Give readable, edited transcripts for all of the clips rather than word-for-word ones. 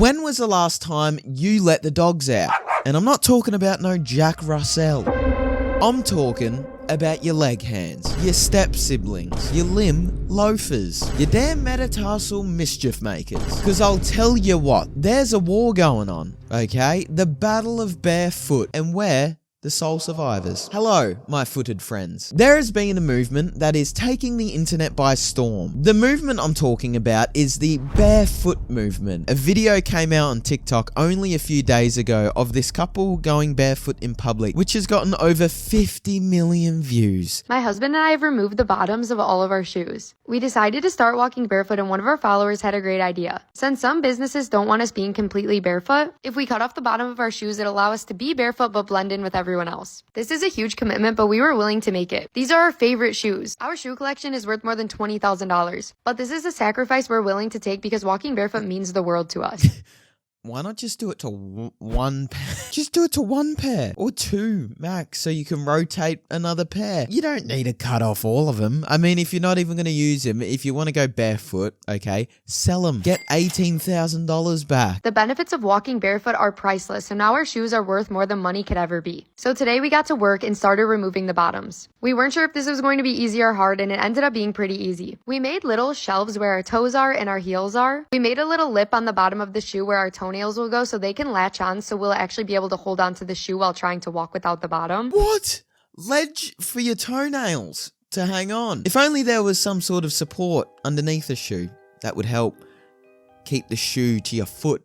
When was the last time you let the dogs out? And I'm not talking about no Jack Russell. I'm talking about your leg hands, your step siblings, your limb loafers, your damn metatarsal mischief makers. Because I'll tell you what, there's a war going on, okay? The Battle of Barefoot, and we're the sole survivors. Hello, my footed friends. There has been a movement that is taking the internet by storm. The movement I'm talking about is the barefoot movement. A video came out on TikTok only a few days ago of this couple going barefoot in public, which has gotten over 50 million views. My husband and I have removed the bottoms of all of our shoes. We decided to start walking barefoot, and one of our followers had a great idea. Since some businesses don't want us being completely barefoot, if we cut off the bottom of our shoes, it'll allow us to be barefoot but blend in with everyone else. This is a huge commitment, but we were willing to make it. These are our favorite shoes. Our shoe collection is worth more than $20,000, but this is a sacrifice we're willing to take because walking barefoot means the world to us. Why not just do it to one pair? Just do it to one pair or two max so you can rotate another pair. You don't need to cut off all of them. I mean, if you're not even going to use them, if you want to go barefoot, okay, sell them. Get $18,000 back. The benefits of walking barefoot are priceless, so now our shoes are worth more than money could ever be. So today we got to work and started removing the bottoms. We weren't sure if this was going to be easy or hard, and it ended up being pretty easy. We made little shelves where our toes are and our heels are. We made a little lip on the bottom of the shoe where our toenails will go so they can latch on, so we'll actually be able to hold on to the shoe while trying to walk without the bottom. What? Ledge for your toenails to hang on. If only there was some sort of support underneath the shoe that would help keep the shoe to your foot.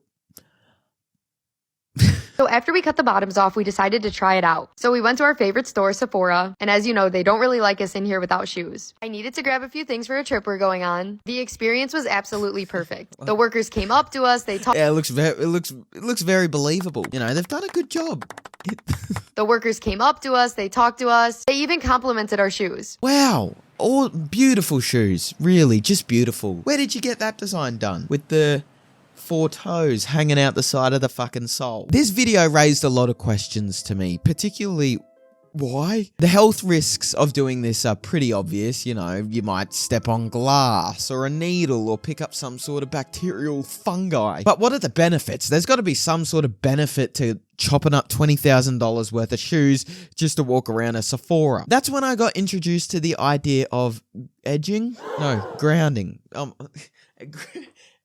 So after we cut the bottoms off, we decided to try it out. So we went to our favorite store, Sephora, and as you know, they don't really like us in here without shoes. I needed to grab a few things for a trip we're going on. The experience was absolutely perfect. The workers came up to us, they talked. Yeah, it looks very believable. You know, they've done a good job. The workers came up to us, they talked to us, they even complimented our shoes. Wow. All beautiful shoes. Really, just beautiful. Where did you get that design done? With the 4 toes hanging out the side of the fucking sole. This video raised a lot of questions to me, particularly why? The health risks of doing this are pretty obvious. You know, you might step on glass or a needle or pick up some sort of bacterial fungi. But what are the benefits? There's got to be some sort of benefit to chopping up $20,000 worth of shoes just to walk around a Sephora. That's when I got introduced to the idea of edging? No, grounding.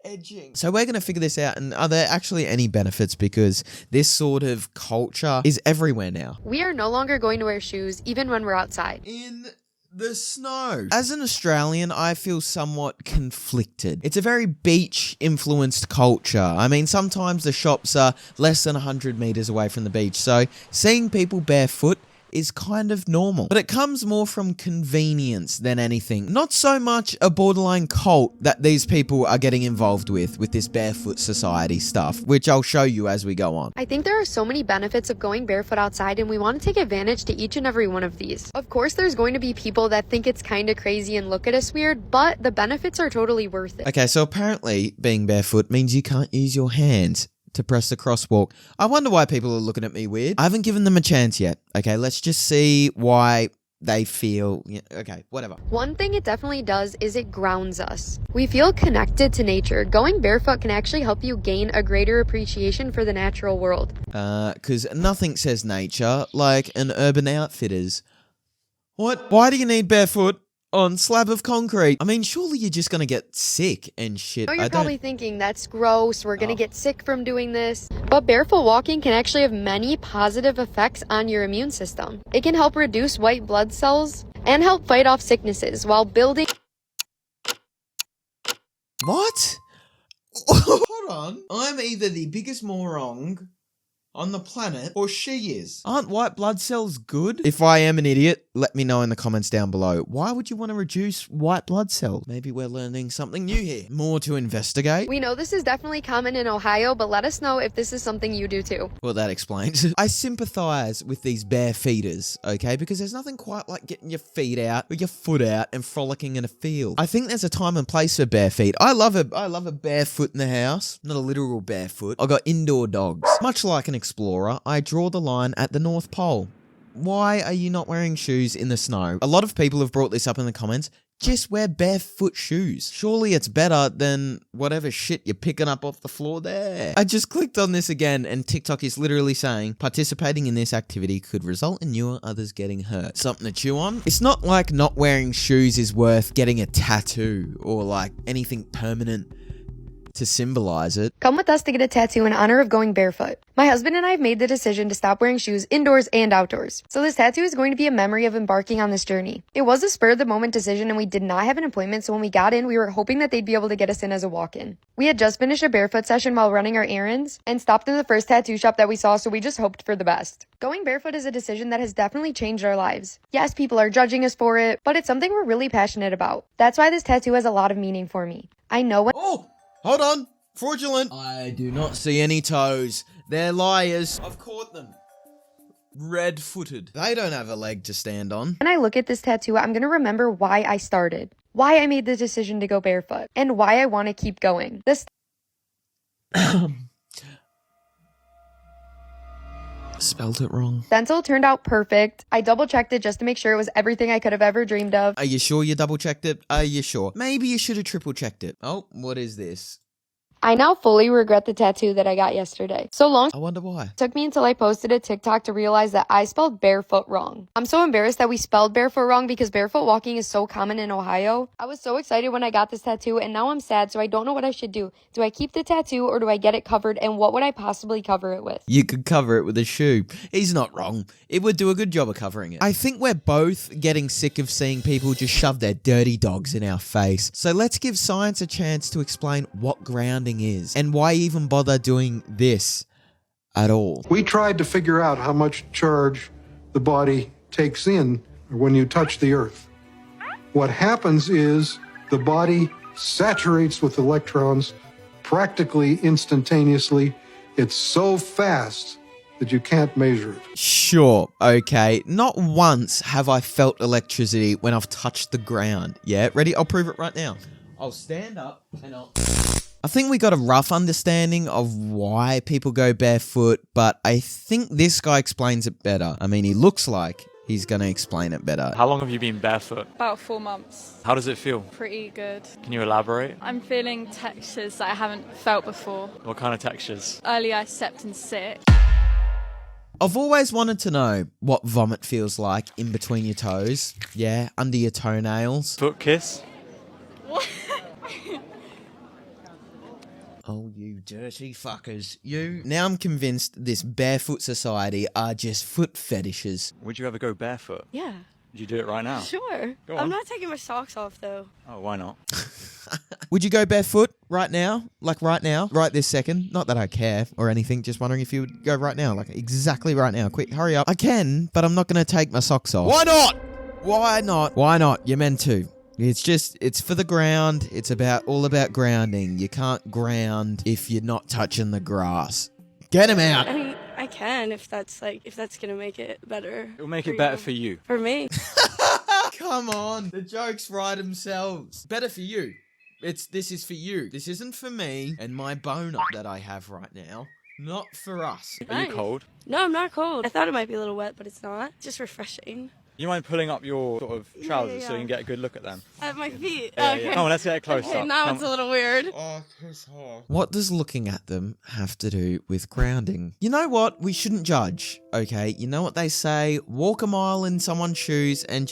Edging. So we're going to figure this out, and are there actually any benefits, because this sort of culture is everywhere now. We are no longer going to wear shoes even when we're outside. In the snow. As an Australian, I feel somewhat conflicted. It's a very beach-influenced culture. I mean, sometimes the shops are less than 100 meters away from the beach, so seeing people barefoot is kind of normal. But it comes more from convenience than anything. Not so much a borderline cult that these people are getting involved with this barefoot society stuff, which I'll show you as we go on. I think there are so many benefits of going barefoot outside, and we want to take advantage to each and every one of these. Of course, there's going to be people that think it's kind of crazy and look at us weird, but the benefits are totally worth it. Okay, so apparently being barefoot means you can't use your hands to press the crosswalk. I wonder why people are looking at me weird. I haven't given them a chance yet. Okay, let's just see why they feel. Yeah, okay, whatever. One thing it definitely does is it grounds us. We feel connected to nature. Going barefoot can actually help you gain a greater appreciation for the natural world. Because nothing says nature like an Urban Outfitters. What? Why do you need barefoot on slab of concrete? I mean, surely you're just gonna get sick and shit. Oh, you're probably thinking, that's gross, we're gonna get sick from doing this. But barefoot walking can actually have many positive effects on your immune system. It can help reduce white blood cells and help fight off sicknesses while building... What? Hold on. I'm either the biggest moron on the planet, or she is. Aren't white blood cells good? If I am an idiot, let me know in the comments down below. Why would you want to reduce white blood cells? Maybe we're learning something new here. More to investigate. We know this is definitely common in Ohio, but let us know if this is something you do too. Well, that explains. I sympathize with these bare feeters, okay? Because there's nothing quite like getting your feet out or your foot out and frolicking in a field. I think there's a time and place for bare feet. I love a barefoot in the house. Not a literal barefoot. I got indoor dogs. Much like an explorer, I draw the line at the North Pole. Why are you not wearing shoes in the snow? A lot of people have brought this up in the comments. Just wear barefoot shoes. Surely it's better than whatever shit you're picking up off the floor there. I just clicked on this again and TikTok is literally saying participating in this activity could result in you or others getting hurt. Something to chew on. It's not like not wearing shoes is worth getting a tattoo or like anything permanent to symbolize it. Come with us to get a tattoo in honor of going barefoot. My husband and I have made the decision to stop wearing shoes indoors and outdoors. So this tattoo is going to be a memory of embarking on this journey. It was a spur of the moment decision and we did not have an appointment, so when we got in, we were hoping that they'd be able to get us in as a walk-in. We had just finished a barefoot session while running our errands and stopped in the first tattoo shop that we saw, so we just hoped for the best. Going barefoot is a decision that has definitely changed our lives. Yes, people are judging us for it, but it's something we're really passionate about. That's why this tattoo has a lot of meaning for me. I know when— Oh! Hold on! Fraudulent! I do not see any toes. They're liars. I've caught them. Red-footed. They don't have a leg to stand on. when I look at this tattoo, I'm going to remember why I started, why I made the decision to go barefoot, and why I want to keep going. This Spelled it wrong. stencil turned out perfect. I double-checked it just to make sure it was everything I could have ever dreamed of. Are you sure you double-checked it? Are you sure? Maybe you should have triple-checked it. Oh, what is this? I now fully regret the tattoo that I got yesterday. So long I wonder why. it took me until I posted a TikTok to realize that I spelled barefoot wrong. I'm so embarrassed that we spelled barefoot wrong because barefoot walking is so common in Ohio. I was so excited when I got this tattoo and now I'm sad, so I don't know what I should do. Do I keep the tattoo or do I get it covered, and what would I possibly cover it with? You could cover it with a shoe. He's not wrong. It would do a good job of covering it. I think we're both getting sick of seeing people just shove their dirty dogs in our face. So let's give science a chance to explain what grounding is and why even bother doing this at all. We tried to figure out how much charge the body takes in when you touch the earth. What happens is the body saturates with electrons practically instantaneously. It's so fast that you can't measure it. Sure, okay. Not once have I felt electricity when I've touched the ground. Yeah, ready? I'll prove it right now. I'll stand up and I think we got a rough understanding of why people go barefoot, but I think this guy explains it better. I mean, he looks like he's going to explain it better. How long have you been barefoot? About 4 months. How does it feel? Pretty good. Can you elaborate? I'm feeling textures that I haven't felt before. What kind of textures? Earlier I stepped in sick. I've always wanted to know what vomit feels like in between your toes. Yeah, under your toenails. Foot kiss? Oh, you dirty fuckers. You. Now I'm convinced this barefoot society are just foot fetishes. Would you ever go barefoot? Yeah, Would you do it right now? sure. Go on. I'm not taking my socks off though. Oh, why not? Would you go barefoot right now? Like right now? Right this second? Not that I care or anything, just wondering if you would go right now. Like exactly right now. Quick, hurry up. I can, but I'm not going to take my socks off. Why not? Why not? Why not? You're meant to. It's for the ground. It's all about grounding. You can't ground if you're not touching the grass. Get him out. I mean, I can if that's gonna make it better. It'll make it better for you. For me. Come on. The jokes write themselves. Better for you. This is for you. This isn't for me and my boner that I have right now. Not for us. Are you Nice. cold? No, I'm not cold. I thought it might be a little wet, but it's not. It's just refreshing. You mind pulling up your sort of trousers so yeah. you can get a good look at them? At my feet. Yeah, Okay. yeah. Come on, let's get it close Okay, up. now Come it's a on. little weird. What does looking at them have to do with grounding? You know what? We shouldn't judge, okay? You know what they say? Walk a mile in someone's shoes and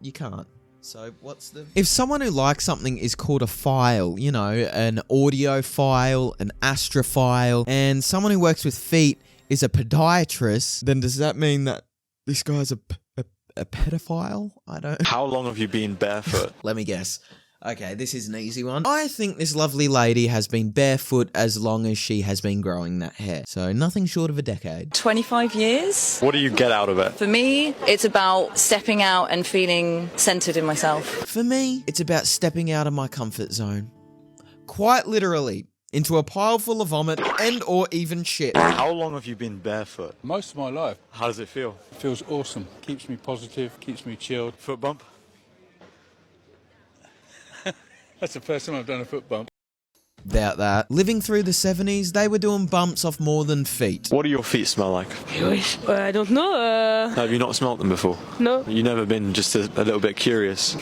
you can't. So what's the... If someone who likes something is called a file, you know, an audiophile, an astrophile, and someone who works with feet is a podiatrist, then does that mean that this guy's a pedophile? I don't... How long have you been barefoot? Let me guess. Okay, this is an easy one. I think this lovely lady has been barefoot as long as she has been growing that hair. So nothing short of a decade. 25 years. What do you get out of it? For me, it's about stepping out and feeling centered in myself. For me, it's about stepping out of my comfort zone. Quite literally. Into a pile full of vomit and or even shit. How long have you been barefoot? Most of my life. How does it feel? It feels awesome. Keeps me positive, keeps me chilled. Foot bump? That's the first time I've done a foot bump. about that. Living through the 70s, they were doing bumps off more than feet. What do your feet smell like? I don't know. Have you not smelt them before? No. You never been just a little bit curious?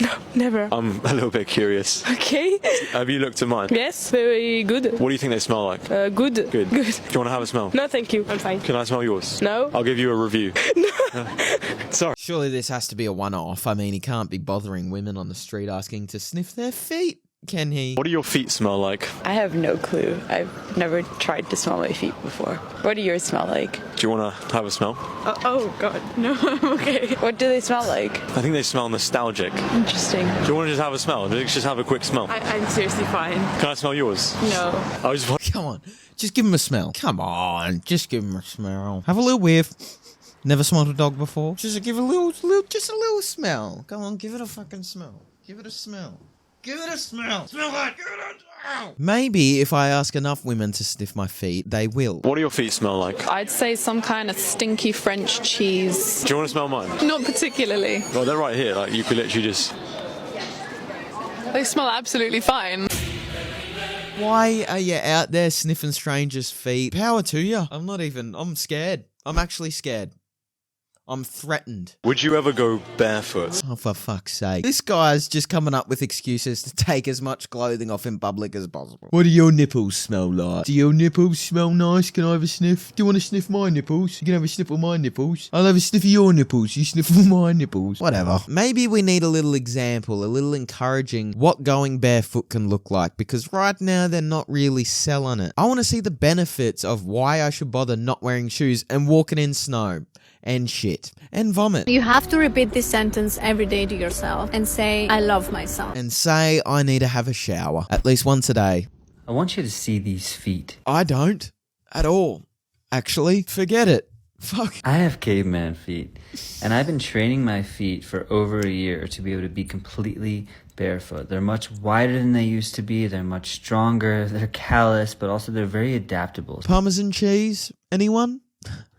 No, never. I'm a little bit curious. Okay. Have you looked at mine? Yes, very good. What do you think they smell like? Good. Good. Good. Do you want to have a smell? No, thank you. I'm fine. Can I smell yours? No. I'll give you a review. Sorry. Surely this has to be a one-off. I mean, he can't be bothering women on the street asking to sniff their feet, can he? What do your feet smell like? I have no clue. I've never tried to smell my feet before. What do yours smell like? Do you want to have a smell? Oh God, no. Okay. What do they smell like? I think they smell nostalgic. Interesting. Do you want to just have a smell? Let's just have a quick smell. I'm seriously fine. Can I smell yours? No. I was just Come on, just give him a smell. Come on, just give him a smell. Have a little whiff. Never smelled a dog before? Just give a little smell. Come on, give it a fucking smell. Give it a smell. Give it a smell. Smell it. Give it a smell. Maybe if I ask enough women to sniff my feet, they will. What do your feet smell like? I'd say some kind of stinky French cheese. Do you want to smell mine? Not particularly. Well, they're right here. Like, you could literally just... They smell absolutely fine. Why are you out there sniffing strangers' feet? Power to you. I'm scared. I'm actually scared. I'm threatened. Would you ever go barefoot? Oh, for fuck's sake. This guy's just coming up with excuses to take as much clothing off in public as possible. What do your nipples smell like? Do your nipples smell nice? Can I have a sniff? Do you want to sniff my nipples? You can have a sniff of my nipples. I'll have a sniff of your nipples. You sniff of my nipples. Whatever. Maybe we need a little example, a little encouraging what going barefoot can look like, because right now they're not really selling it. I want to see the benefits of why I should bother not wearing shoes and walking in snow. And shit. And vomit. You have to repeat this sentence every day to yourself and say, I love myself. And say I need to have a shower. At least once a day. I want you to see these feet. I don't. At all. Actually, forget it. Fuck. I have caveman feet. And I've been training my feet for over a year to be able to be completely barefoot. They're much wider than they used to be. They're much stronger. They're callous, but also they're very adaptable. Parmesan cheese? Anyone?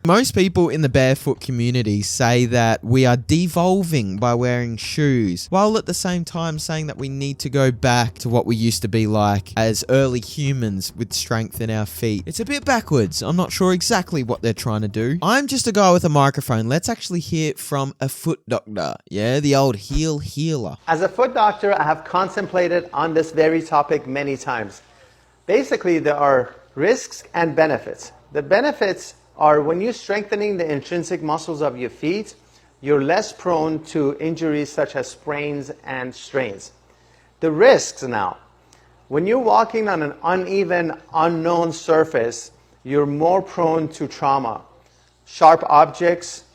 Most people in the barefoot community say that we are devolving by wearing shoes, while at the same time saying that we need to go back to what we used to be like as early humans with strength in our feet. It's a bit backwards. I'm not sure exactly what they're trying to do. I'm just a guy with a microphone. Let's actually hear from a foot doctor. Yeah, the old heel healer. As a foot doctor, I have contemplated on this very topic many times. Basically, there are risks and benefits. The benefits are when you're strengthening the intrinsic muscles of your feet, you're less prone to injuries such as sprains and strains. The risks now, when you're walking on an uneven, unknown surface, you're more prone to trauma. Sharp objects,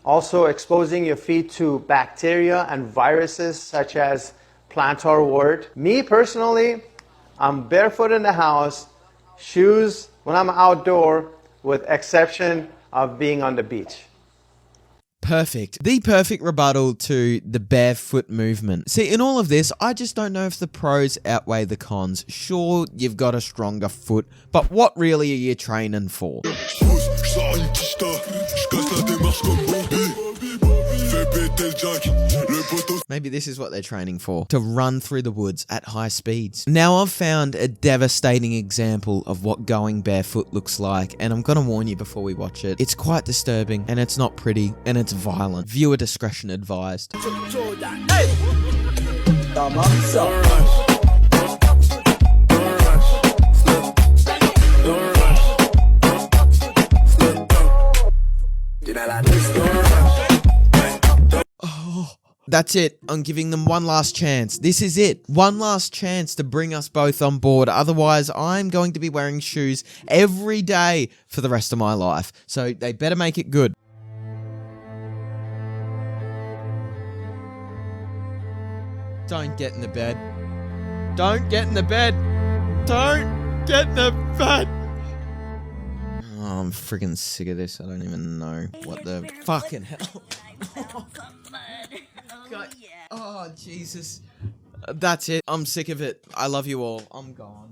also exposing your feet to bacteria and viruses such as plantar wart. Me personally, I'm barefoot in the house, shoes when I'm outdoor, with exception of being on the beach. Perfect. The perfect rebuttal to the barefoot movement. See, in all of this, I just don't know if the pros outweigh the cons. Sure, you've got a stronger foot, but what really are you training for? Maybe this is what they're training for. To run through the woods at high speeds. Now I've found a devastating example of what going barefoot looks like, and I'm gonna warn you before we watch it. It's quite disturbing, and it's not pretty, and it's violent. Viewer discretion advised. That's it. I'm giving them one last chance. This is it. One last chance to bring us both on board. Otherwise, I'm going to be wearing shoes every day for the rest of my life. So they better make it good. Don't get in the bed. Don't get in the bed. Don't get in the bed. Oh, I'm freaking sick of this. I don't even know what the fucking hell. God. Oh, Jesus. That's it. I'm sick of it. I love you all. I'm gone.